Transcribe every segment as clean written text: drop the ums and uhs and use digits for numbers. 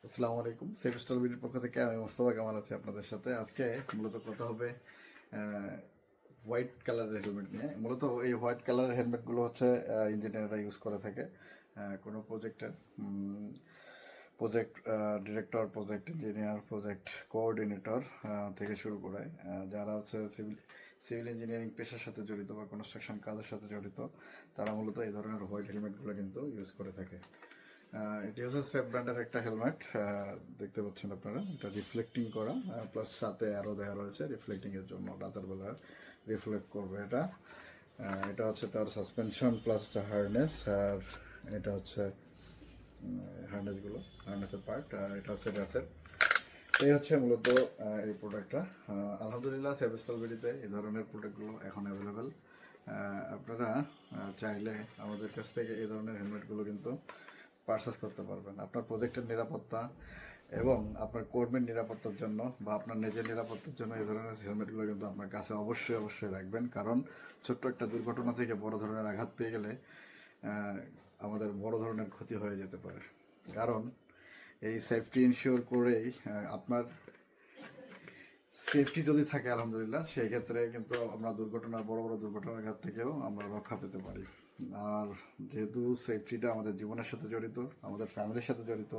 আসসালামু আলাইকুম। Safe style বিডির পক্ষ থেকে আমি মোস্তফা কামাল আছি আপনাদের সাথে। আজকে মূলত কথা হবে হোয়াইট কালারের হেলমেট নিয়ে। মূলত এই হোয়াইট কালারের হেলমেটগুলো হচ্ছে ইঞ্জিনিয়াররা ইউজ করে থাকে কোনো project director, project engineer, project coordinator থেকে শুরু করে যারা হচ্ছে সিভিল ইঞ্জিনিয়ারিং পেশার সাথে জড়িত বা কনস্ট্রাকশন কাজের সাথে জড়িত, তারা মূলত এই ধরনের হোয়াইট হেলমেটগুলো কিন্তু ইউজ করে থাকে। এটি হচ্ছে সেফ ব্র্যান্ডের একটা হেলমেট, দেখতে পাচ্ছেন আপনারা। এটা রিফ্লেক্টিং করা, প্লাস সাথে আরও দেওয়া রয়েছে রিফ্লেক্টিংয়ের জন্য, রাতের বেলা রিফ্লেক্ট করবে এটা। এটা হচ্ছে তার সাসপেনশন প্লাস হার্নেস, আর এটা হচ্ছে হার্নেসের পার্ট, এটা হচ্ছে গ্যাসের। এই হচ্ছে মূলত এই প্রোডাক্টটা। আলহামদুলিল্লাহ সেফ স্টাইল বিডিতে এই ধরনের প্রোডাক্টগুলো এখন অ্যাভেলেবেল। আপনারা চাইলে আমাদের কাছ থেকে এই ধরনের হেলমেটগুলো কিন্তু পারচেস করতে পারবেন। আপনার প্রজেক্টের নিরাপত্তা এবং আপনার কর্মীর নিরাপত্তার জন্য বা আপনার নিজের নিরাপত্তার জন্য এই ধরনের হেলমেটগুলো কিন্তু আপনার কাছে অবশ্যই রাখবেন। কারণ ছোট্ট একটা দুর্ঘটনা থেকে বড় ধরনের আঘাত পেয়ে গেলে আমাদের বড় ধরনের ক্ষতি হয়ে যেতে পারে। কারণ এই সেফটি ইনশিওর করেই আপনার সেফটি যদি থাকে আলহামদুলিল্লাহ, সেই ক্ষেত্রে কিন্তু আমরা বড় বড় দুর্ঘটনার হাত থেকেও আমরা রক্ষা পেতে পারি। আর যেহেতু সেফটিটা আমাদের জীবনের সাথে জড়িত, আমাদের ফ্যামিলির সাথে জড়িত,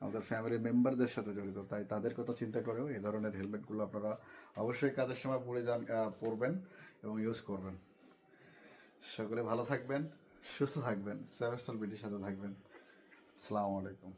আমাদের ফ্যামিলির মেম্বারদের সাথে জড়িত, তাই তাদের কথা চিন্তা করেও এই ধরনের হেলমেটগুলো আপনারা অবশ্যই কাজের সময় পরবেন এবং ইউজ করবেন। সকলে ভালো থাকবেন, সুস্থ থাকবেন, সেফ স্টাইল বিডির সাথে থাকবেন। আসসালামু আলাইকুম।